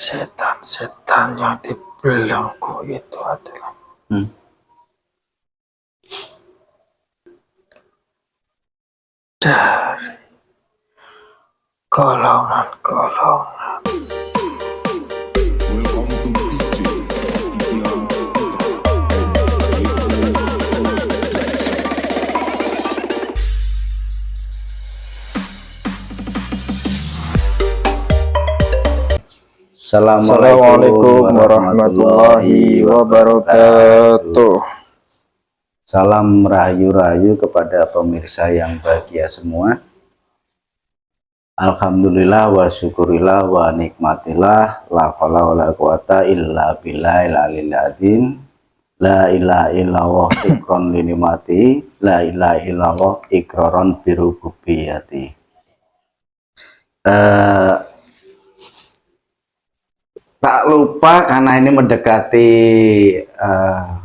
setan-setan yang di belenggu itu adalah dari golongan-golongan. Assalamualaikum warahmatullahi wabarakatuh. Salam rahayu-rahayu kepada pemirsa yang bahagia semua. Alhamdulillah wa syukurillah wa nikmatillah, la haula wala quwata illa billahil aliyil azim. La ilaha illallah syukron linikmati, la ilaha illallah iqraron birububiyati. Tak lupa karena ini mendekati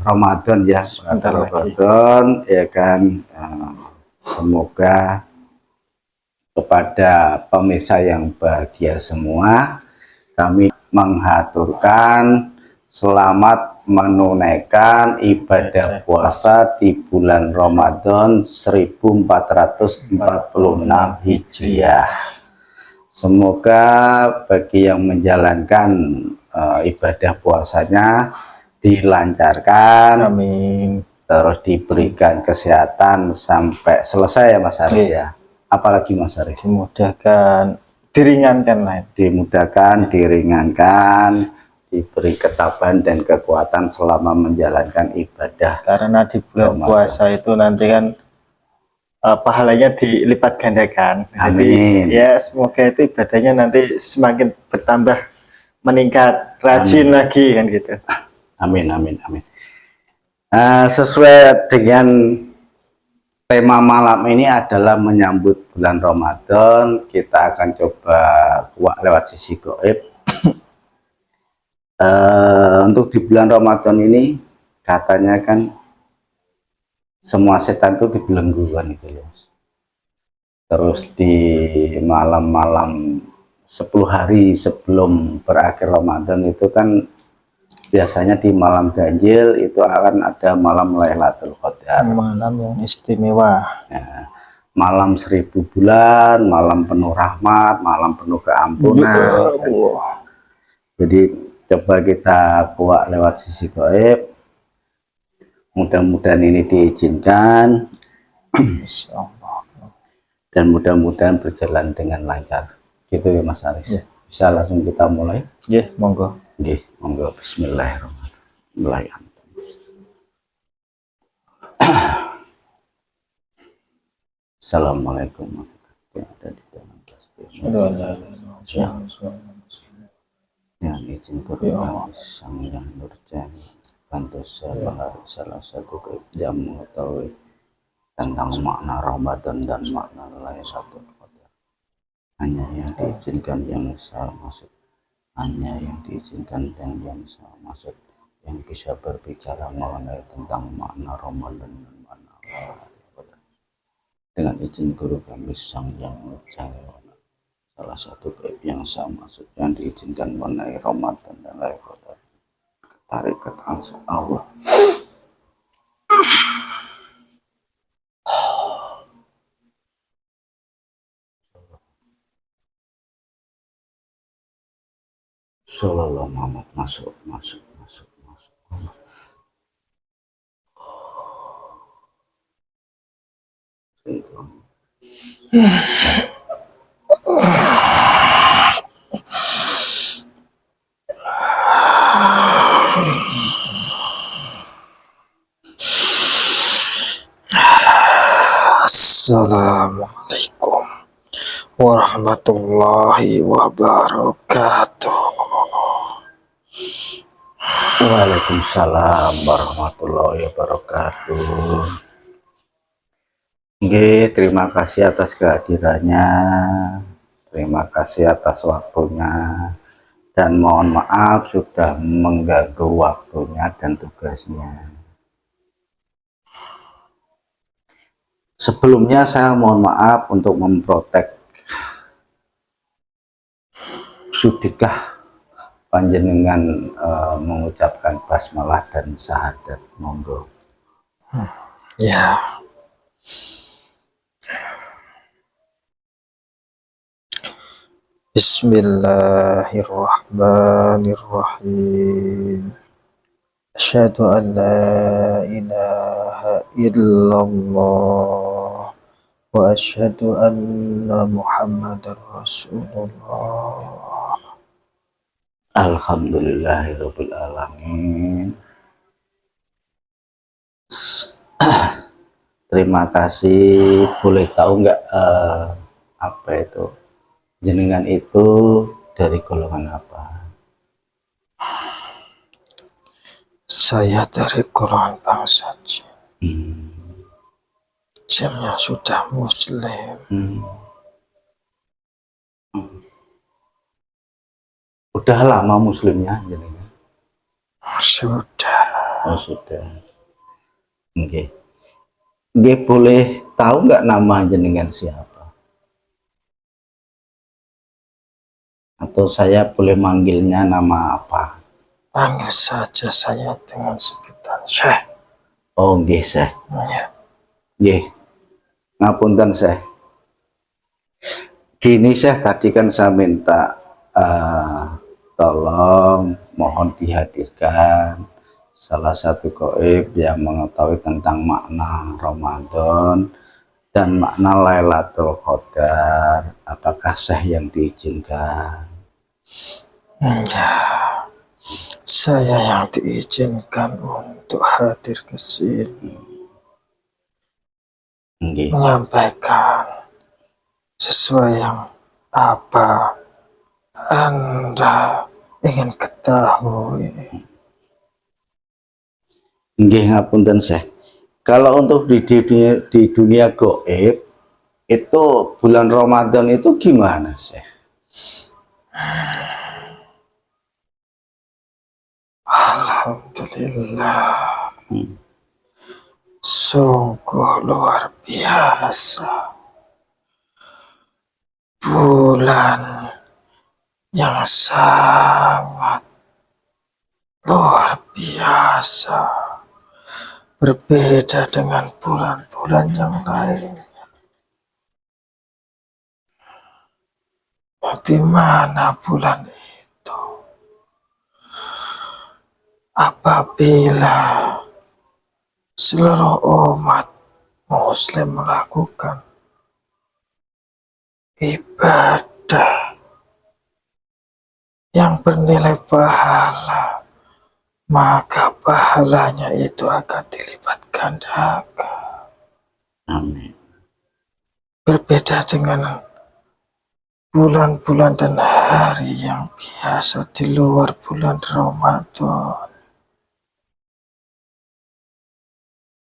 Ramadan ya, Ramadan ya kan. Semoga kepada pemirsa yang bahagia semua, kami menghaturkan selamat menunaikan ibadah puasa di bulan Ramadan 1446 Hijriah. Semoga bagi yang menjalankan ibadah puasanya dilancarkan, amin. Terus diberikan kesehatan sampai selesai ya Mas Haris ya. Apalagi Mas Haris? Dimudahkan, diringankan lah. Dimudahkan, diringankan, diberi ketabahan dan kekuatan selama menjalankan ibadah. Karena di bulan puasa itu nanti kan pahalanya dilipat gandakan. Amin. Jadi ya semoga itu ibadahnya nanti semakin bertambah, meningkat, rajin amin. Lagi kan gitu. Amin amin amin. Sesuai dengan tema malam ini adalah menyambut bulan Ramadan, kita akan coba kuak lewat sisi gaib. Untuk di bulan Ramadan ini katanya kan semua setan itu dibelenggu kan itu ya. Terus di malam-malam 10 hari sebelum berakhir Ramadan itu kan biasanya di malam ganjil itu akan ada malam Lailatul Qadar. Malam yang istimewa. Ya, malam 1000 bulan, malam penuh rahmat, malam penuh keampunan. Jadi coba kita kuak lewat sisi gaib. Mudah-mudahan ini diizinkan dan mudah-mudahan berjalan dengan lancar gitu ya Mas Haris ya. Bisa langsung kita mulai ya, monggo. Monggo, bismillahirrahmanirrahim. Assalamualaikum warahmatullahi wabarakatuh. Yang izin kurang sang yang nurjani bantu salah satu yang mengetahui tentang makna Ramadan dan makna Lailatul Qadar. Hanya yang diizinkan yang saya maksud, hanya yang diizinkan dan yang saya maksud, yang bisa berbicara mengenai tentang makna Ramadan dan makna Lailatul Qadar. Dengan izin guru kami sang yang nurjani, salah satu yang saya maksud, yang diizinkan mengenai Ramadan dan Lailatul Qadar. Tarikat ansar Allah. Sallallahu Muhammad masuk. Assalamualaikum warahmatullahi wabarakatuh. Waalaikumsalam warahmatullahi wabarakatuh. Oke, terima kasih atas kehadirannya, terima kasih atas waktunya, dan mohon maaf sudah mengganggu waktunya dan tugasnya. Sebelumnya saya mohon maaf untuk memprotek Sudikah panjenengan mengucapkan basmalah dan syahadat, monggo. Ya. Bismillahirrahmanirrahim. Asyhadu an la ilaha illallah wa asyhadu anna Muhammadar Rasulullah. Alhamdulillahirabbil alamin. Terima kasih. Boleh tahu nggak apa itu jenengan itu dari golongan apa? Saya dari golongan bangsa Jin. Jamnya sudah Muslim. Udah lama Muslimnya jenengan? Sudah. Oh sudah. Oke. Boleh tahu nggak nama jenengan siapa? Atau saya boleh manggilnya nama apa? Panggil saja saya dengan sebutan Syekh. Oh nggih Syekh. Ya. Nggih. Ngapunten Syekh. Gini Syekh, tadi kan saya minta tolong mohon dihadirkan salah satu gaib yang mengetahui tentang makna Ramadan dan makna Lailatul Qadar. Apakah Syekh yang diizinkan? Ya, saya yang diizinkan untuk hadir ke sini menyampaikan sesuai yang apa Anda ingin ketahui. Nggih ngapunten Syekh. Kalau untuk di dunia gaib itu bulan Ramadan itu gimana Syekh? Alhamdulillah. Sungguh luar biasa. Bulan yang sangat luar biasa. Berbeda dengan bulan-bulan yang lain. Di mana bulan itu? Apabila seluruh umat Muslim melakukan ibadah yang bernilai pahala, maka pahalanya itu akan dilipat gandakan. Amin. Berbeda dengan bulan-bulan dan hari yang biasa di luar bulan Ramadan.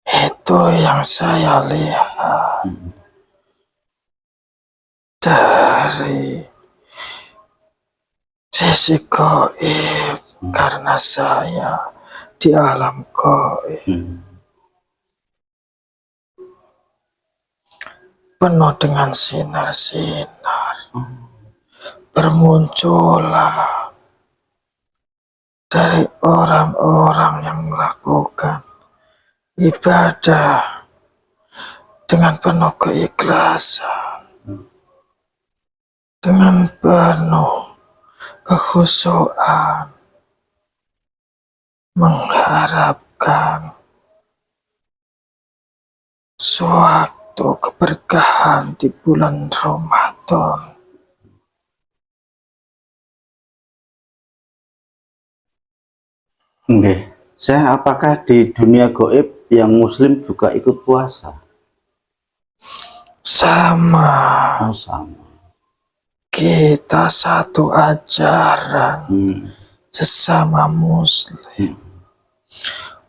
Itu yang saya lihat dari sisi gaib, karena saya di alam gaib. Penuh dengan sinar-sinar, bermunculan dari orang-orang yang melakukan ibadah dengan penuh keikhlasan, dengan penuh kekhusyuan, mengharapkan suatu keberkahan di bulan Ramadan. Nggih. Saya apakah di dunia gaib yang Muslim juga ikut puasa? Sama. Oh, sama. Kita satu ajaran, sesama Muslim.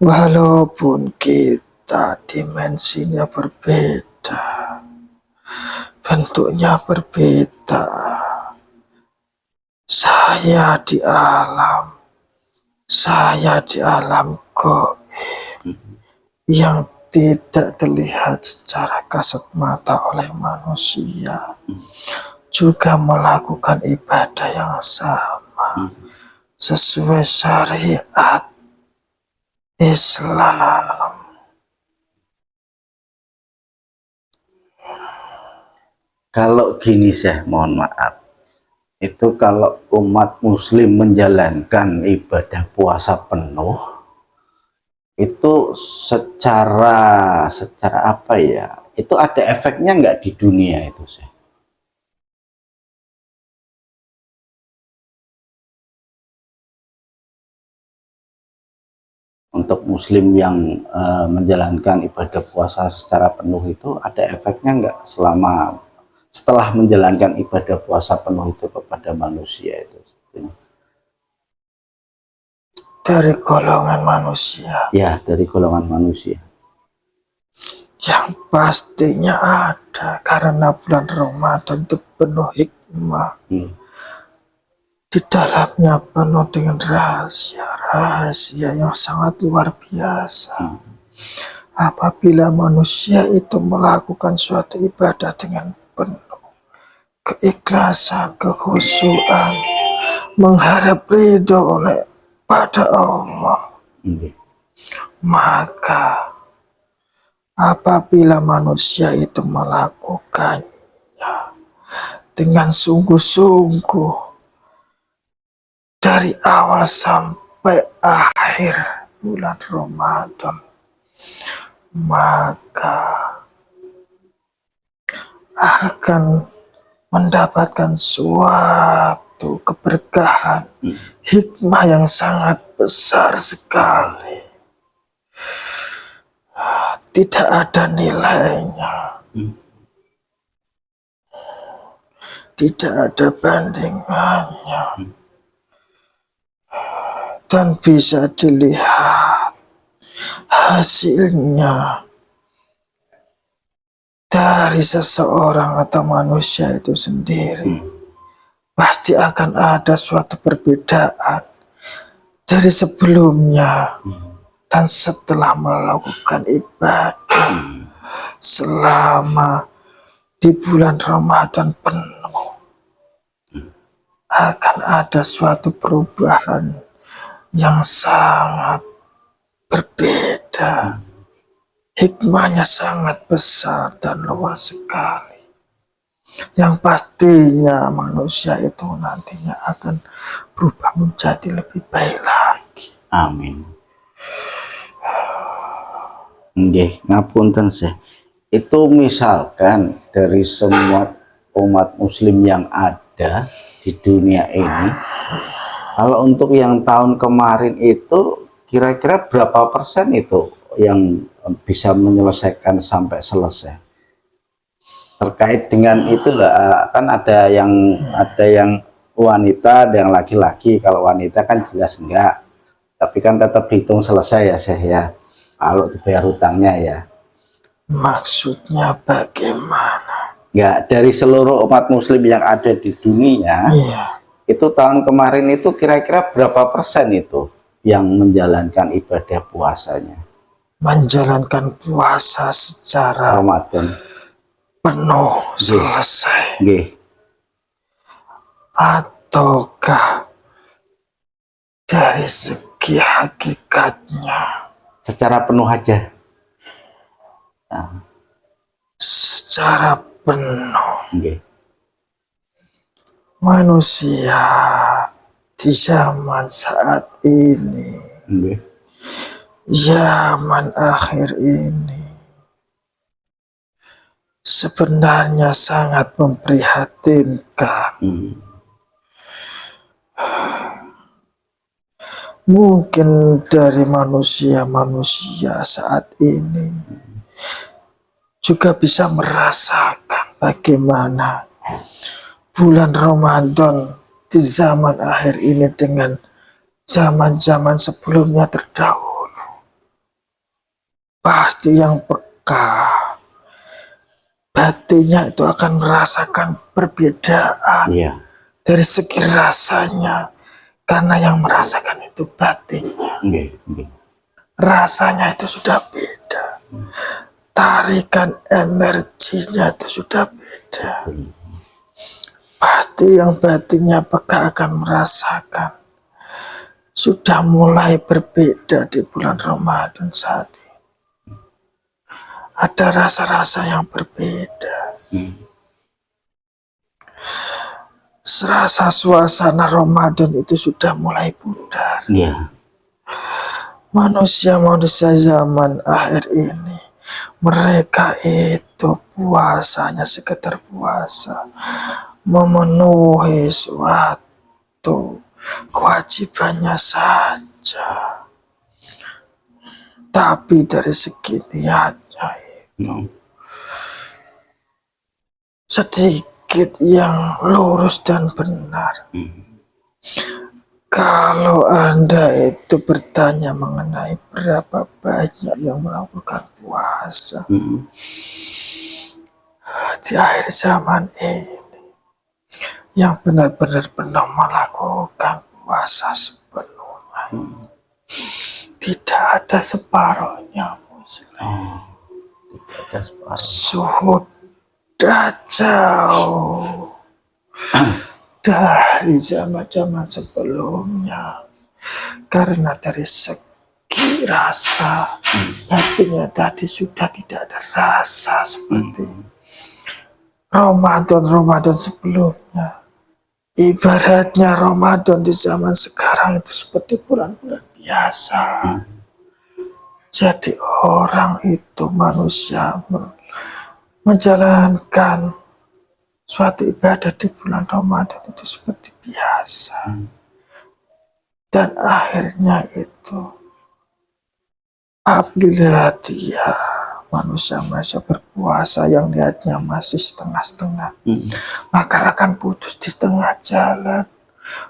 Walaupun kita dimensinya berbeda, bentuknya berbeda. Saya di alam gaib yang tidak terlihat secara kasat mata oleh manusia, juga melakukan ibadah yang sama, sesuai syariat Islam. Kalau gini Syekh, mohon maaf, itu kalau umat muslim menjalankan ibadah puasa penuh, itu secara apa ya, itu ada efeknya nggak di dunia itu Syekh? Untuk muslim yang menjalankan ibadah puasa secara penuh itu ada efeknya nggak setelah menjalankan ibadah puasa penuh itu kepada manusia itu? Dari golongan manusia. Ya, dari golongan manusia. Yang pastinya ada, karena bulan Ramadan itu penuh hikmah. Di dalamnya penuh dengan rahasia-rahasia yang sangat luar biasa. Apabila manusia itu melakukan suatu ibadah dengan penuh keikhlasan, kekhusyuan, mengharap ridho oleh pada Allah, maka apabila manusia itu melakukannya dengan sungguh-sungguh dari awal sampai akhir bulan Ramadan, maka akan mendapatkan suatu keberkahan, hikmah yang sangat besar sekali. Tidak ada nilainya, tidak ada bandingannya, dan bisa dilihat hasilnya dari seseorang atau manusia itu sendiri. Pasti akan ada suatu perbedaan dari sebelumnya dan setelah melakukan ibadah selama di bulan Ramadan penuh. Akan ada suatu perubahan yang sangat berbeda. Hikmahnya sangat besar dan luas sekali. Yang pastinya manusia itu nantinya akan berubah menjadi lebih baik lagi. Amin. Nggih, ngapunten Syekh. Itu misalkan dari semua umat muslim yang ada di dunia ini, kalau untuk yang tahun kemarin itu kira-kira berapa persen itu yang bisa menyelesaikan sampai selesai? Terkait dengan itulah, kan ada yang wanita, ada yang laki-laki. Kalau wanita kan jelas enggak, tapi kan tetap dihitung selesai ya Syekh ya, kalau dibayar hutangnya ya. Maksudnya bagaimana? Ya, dari seluruh umat muslim yang ada di dunia, itu tahun kemarin itu kira-kira berapa persen itu yang menjalankan ibadah puasanya? Menjalankan puasa secara Ramadan penuh selesai. Ataukah dari segi hakikatnya secara penuh aja? Secara penuh. Manusia di zaman saat ini, zaman akhir ini, sebenarnya sangat memprihatinkan. Mungkin dari manusia-manusia saat ini juga bisa merasakan bagaimana bulan Ramadan di zaman akhir ini dengan zaman-zaman sebelumnya terdahulu. Pasti yang peka batinnya itu akan merasakan perbedaan dari segi rasanya, karena yang merasakan itu batinnya. Rasanya itu sudah beda, tarikan energinya itu sudah beda. Pasti yang batinnya peka akan merasakan sudah mulai berbeda di bulan Ramadan saat ini. Ada rasa-rasa yang berbeda. Serasa suasana Ramadan itu sudah mulai pudar. Manusia-manusia zaman akhir ini, mereka itu puasanya sekedar puasa, memenuhi suatu kewajibannya saja. Tapi dari segi niatnya itu sedikit yang lurus dan benar. Kalau Anda itu bertanya mengenai berapa banyak yang melakukan puasa di akhir zaman ini, yang benar-benar pernah melakukan puasa sepenuhnya, tidak ada separohnya Muslim. Sudah jauh dari zaman-zaman sebelumnya, karena dari segi rasa hatinya tadi sudah tidak ada rasa seperti Ramadan sebelumnya. Ibaratnya Ramadan di zaman sekarang itu seperti bulan-bulan biasa. Jadi orang itu, manusia, menjalankan suatu ibadah di bulan Ramadan itu seperti biasa. Dan akhirnya itu, apabila dia manusia berpuasa yang niatnya masih setengah-setengah, maka akan putus di tengah jalan.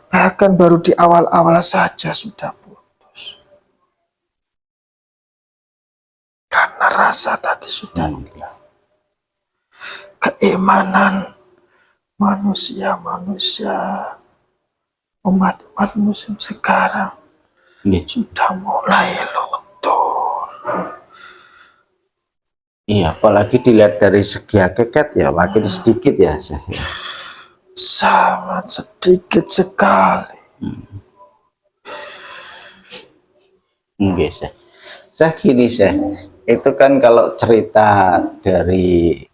Bahkan baru di awal-awal saja sudah putus. Karena rasa tadi sudah hilang. Keimanan manusia, umat muslim sekarang sudah mulai luntur. Iya, apalagi dilihat dari segi hakikat ya makin sedikit ya. Sangat sedikit sekali. Saya gini, itu kan kalau cerita dari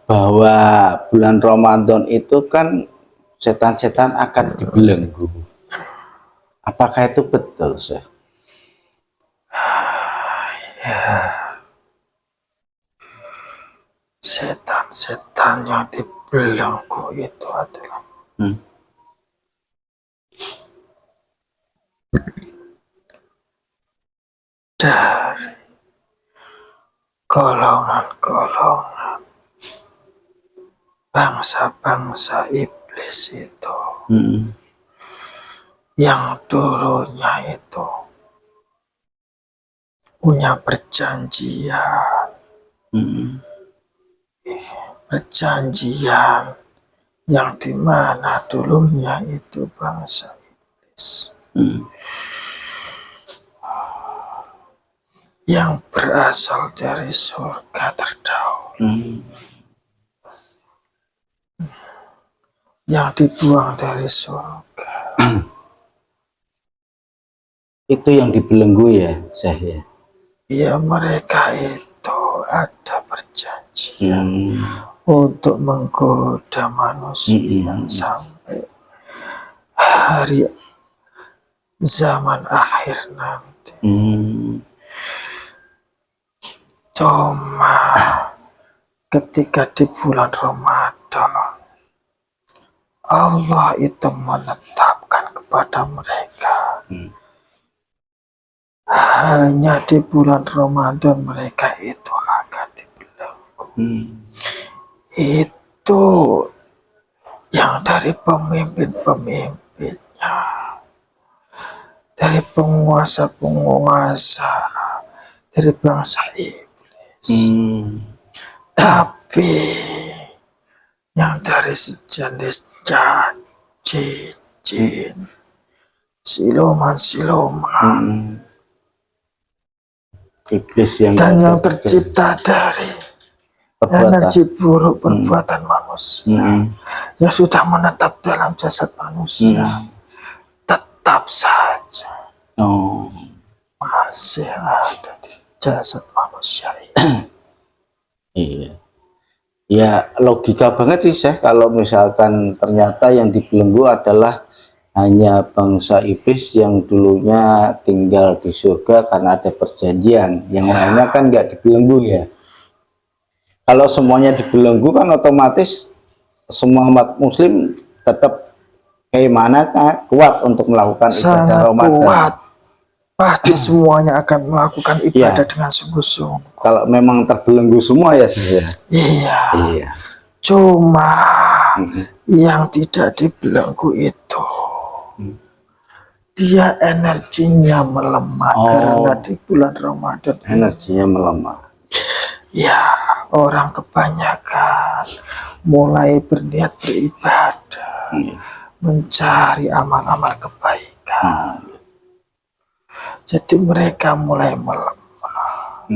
bahwa bulan Ramadan itu kan setan-setan akan dibelenggu. Apakah itu betul, Syekh? Ya, setan-setan yang dibelenggu itu adalah dari golongan-golongan bangsa-bangsa iblis itu, yang dulunya itu punya perjanjian, yang dimana dulunya itu bangsa iblis yang berasal dari surga terdahulu, yang dibuang dari surga. Itu yang dibelenggu ya, Syekh? Ya, mereka itu ada perjanjian untuk menggoda manusia sampai hari zaman akhir nanti. Cuma ketika di bulan Ramadan, Allah itu menetapkan kepada mereka, hanya di bulan Ramadan mereka itu akan dibelenggu. Itu yang dari pemimpin-pemimpinnya, dari penguasa-penguasa, dari bangsa iblis. Tapi yang dari sejenis jin, siluman, iblis yang dan yang tercipta dari energi buruk perbuatan manusia yang sudah menetap dalam jasad manusia tetap saja masih ada di jasad manusia ini. Iya. Ya logika banget sih Syekh, kalau misalkan ternyata yang dibelenggu adalah hanya bangsa iblis yang dulunya tinggal di surga karena ada perjanjian, yang lainnya kan nggak dibelenggu ya. Kalau semuanya dibelenggu kan otomatis semua umat muslim tetap keimanan kuat untuk melakukan ibadah Sangat Ramadan. kuat. Pasti semuanya akan melakukan ibadah dengan sungguh-sungguh. Kalau memang terbelenggu semua ya sih. Iya. Cuma yang tidak dibelenggu itu dia energinya melemah karena di bulan Ramadan energinya melemah. Ya, orang kebanyakan mulai berniat beribadah, mencari amal-amal kebaikan. Jadi mereka mulai melemah.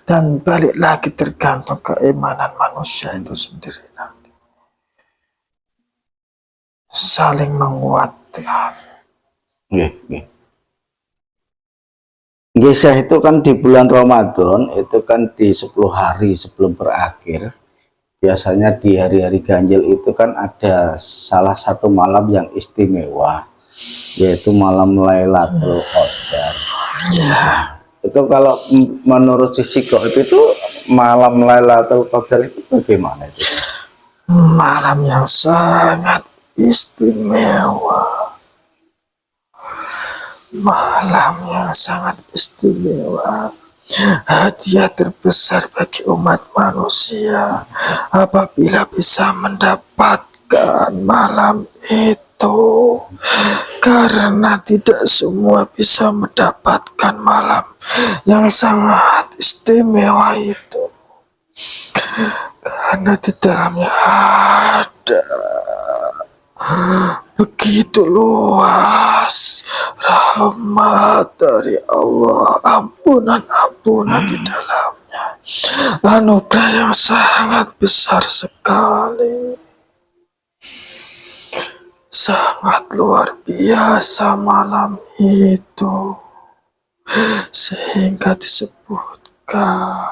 Dan balik lagi tergantung keimanan manusia itu sendiri nanti. Saling menguatkan. Gesah itu kan di bulan Ramadan, itu kan di 10 hari sebelum berakhir. Biasanya di hari-hari ganjil itu kan ada salah satu malam yang istimewa, yaitu malam Lailatul Qadar. Itu kalau menurut sisi gaib itu malam Lailatul Qadar itu bagaimana itu? Malam yang sangat istimewa. Malam yang sangat istimewa. Hadiah terbesar bagi umat manusia apabila bisa mendapatkan malam itu, karena tidak semua bisa mendapatkan malam yang sangat istimewa itu, karena di dalamnya ada begitu luas rahmat dari Allah, ampunan di dalamnya, anugerah yang sangat besar sekali, sangat luar biasa malam itu, sehingga disebutkan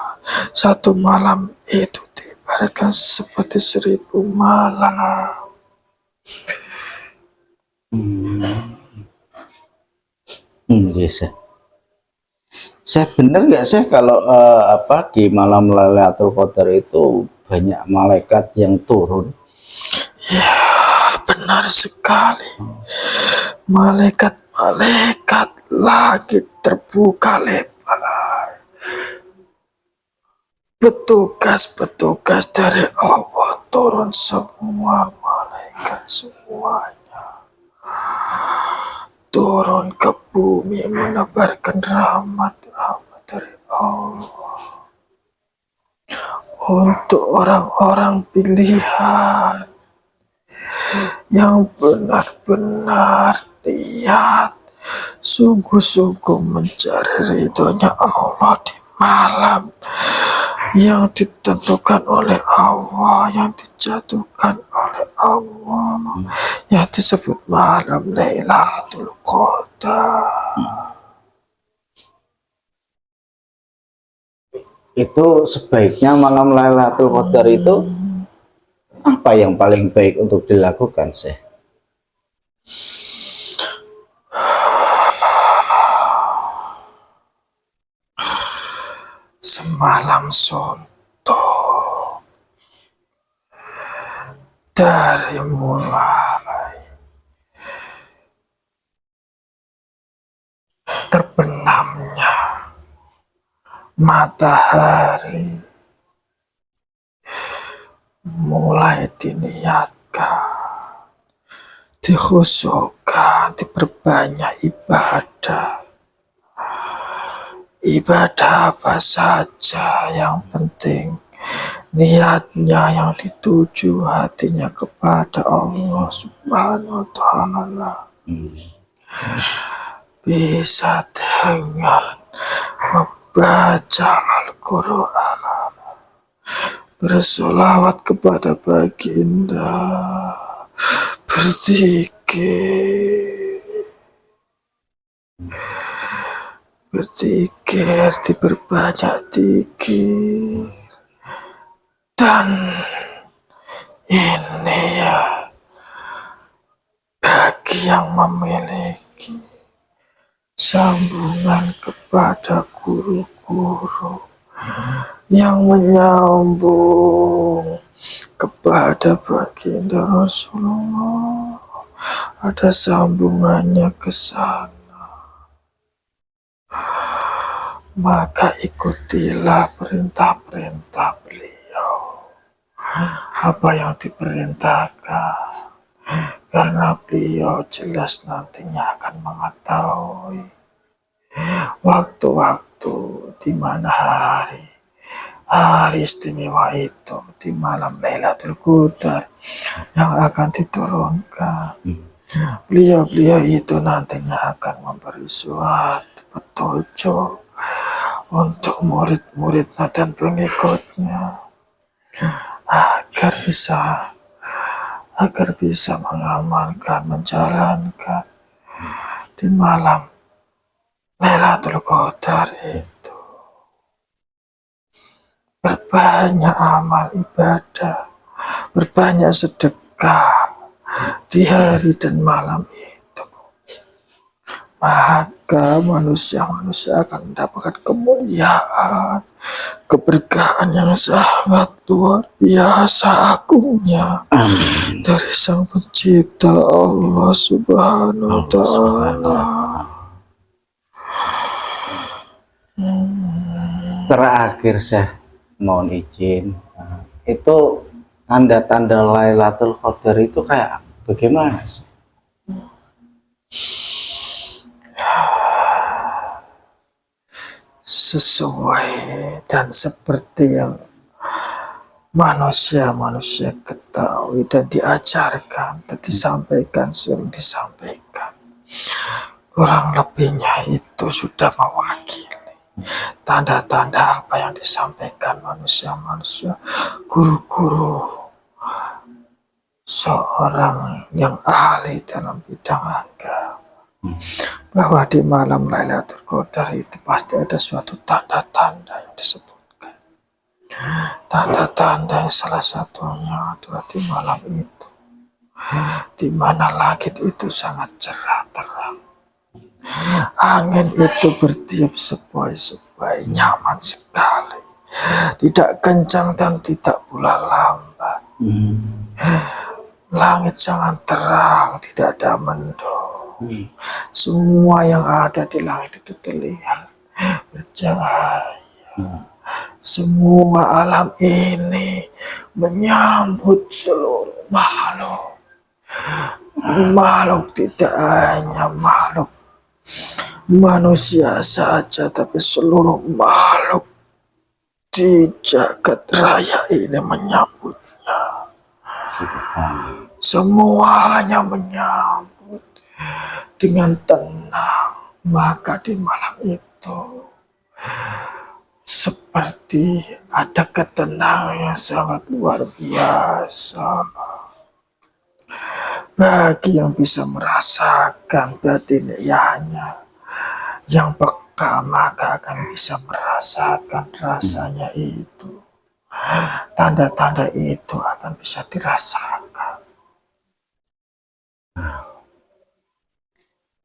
satu malam itu diibaratkan seperti 1000 malam. Biasa. Saya bener nggak sih kalau di malam Lailatul Qadar itu banyak malaikat yang turun? Ya, benar sekali. Malaikat lagi terbuka lebar. Petugas dari Allah turun semua, malaikat semuanya turun ke bumi menebarkan rahmat dari Allah untuk orang-orang pilihan yang benar-benar niat sungguh-sungguh mencari ridhonya Allah di malam yang ditentukan oleh Allah, yang dijatuhkan oleh Allah, yang disebut malam Lailatul Qadar. Itu sebaiknya malam Lailatul Qadar itu apa yang paling baik untuk dilakukan sih? Semalam suntuk dari mulai terbenamnya matahari, mulai diniatkan, dikhusyukkan, diperbanyak ibadah. Ibadah apa saja, yang penting niatnya yang dituju hatinya kepada Allah Subhanahu wa Ta'ala. Bisa dengan membaca Al-Quran, bersolawat kepada baginda, berzikir, diperbanyak zikir. Dan ini ya, bagi yang memiliki sambungan kepada guru-guru yang menyambung kepada baginda Rasulullah, ada sambungannya ke sana, maka ikutilah perintah-perintah beliau, apa yang diperintahkan, karena beliau jelas nantinya akan mengetahui waktu-waktu di mana hari istimewa itu, di malam Lailatul Qadar yang akan diturunkan. Beliau itu nantinya akan memberi suatu petunjuk untuk murid-muridnya dan pengikutnya agar bisa mengamalkan, menjalankan di malam Lailatul Qadar itu. Berbanyak amal ibadah, berbanyak sedekah di hari dan malam itu, maka manusia-manusia akan mendapatkan kemuliaan, keberkahan yang sangat luar biasa agungnya dari Sang Pencipta Allah Subhanahu wa Ta'ala. Terakhir saya mohon izin, itu tanda-tanda Lailatul Qadar itu kayak bagaimana sih? Sesuai dan seperti yang manusia ketahui dan diajarkan dan disampaikan, sering disampaikan, kurang lebihnya itu sudah mewakili tanda-tanda apa yang disampaikan manusia, guru-guru, seorang yang ahli dalam bidang agama, bahwa di malam Lailatul Qadar itu pasti ada suatu tanda-tanda yang disebutkan. Tanda-tanda yang salah satunya adalah di malam itu, di mana langit itu sangat cerah terang, angin itu bertiup sepoi-sepoi, nyaman sekali, tidak kencang dan tidak pula lambat. Langit sangat terang, tidak ada mendung. Semua yang ada di langit itu terlihat bercahaya. Semua alam ini menyambut seluruh makhluk. Makhluk tidak hanya makhluk manusia saja, tapi seluruh makhluk di jagat raya ini menyambutnya. Semuanya menyambut dengan tenang. Maka di malam itu seperti ada ketenangan yang sangat luar biasa. Bagi yang bisa merasakan batiniahnya, yang peka, maka akan bisa merasakan rasanya itu. Tanda-tanda itu akan bisa dirasakan.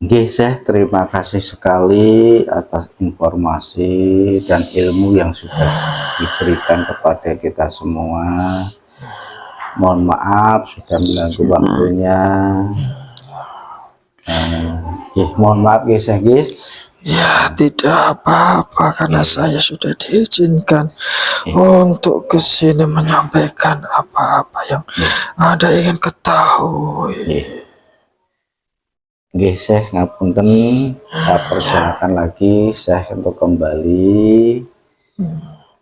Saya terima kasih sekali atas informasi dan ilmu yang sudah diberikan kepada kita semua. Mohon maaf sudah mengganggu waktunya. Mohon maaf saya. Ya, tidak apa-apa, karena saya sudah diizinkan untuk ke sini menyampaikan apa-apa yang Anda ingin ketahui. Saya ngapunten, saya persilakan lagi saya untuk kembali.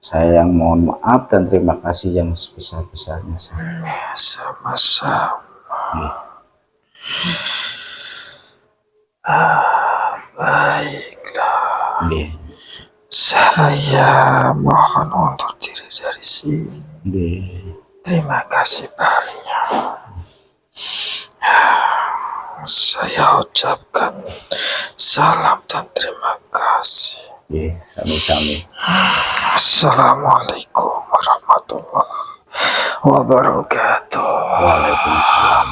Saya yang mohon maaf dan terima kasih yang sebesar-besarnya. Sama-sama. Baiklah. Saya mohon untuk diri dari sini. Nggih. Terima kasih banyak. Saya ucapkan salam dan terima kasih. Nggih, sami-sami. Assalamualaikum warahmatullahi wabarakatuh. Waalaikumsalam.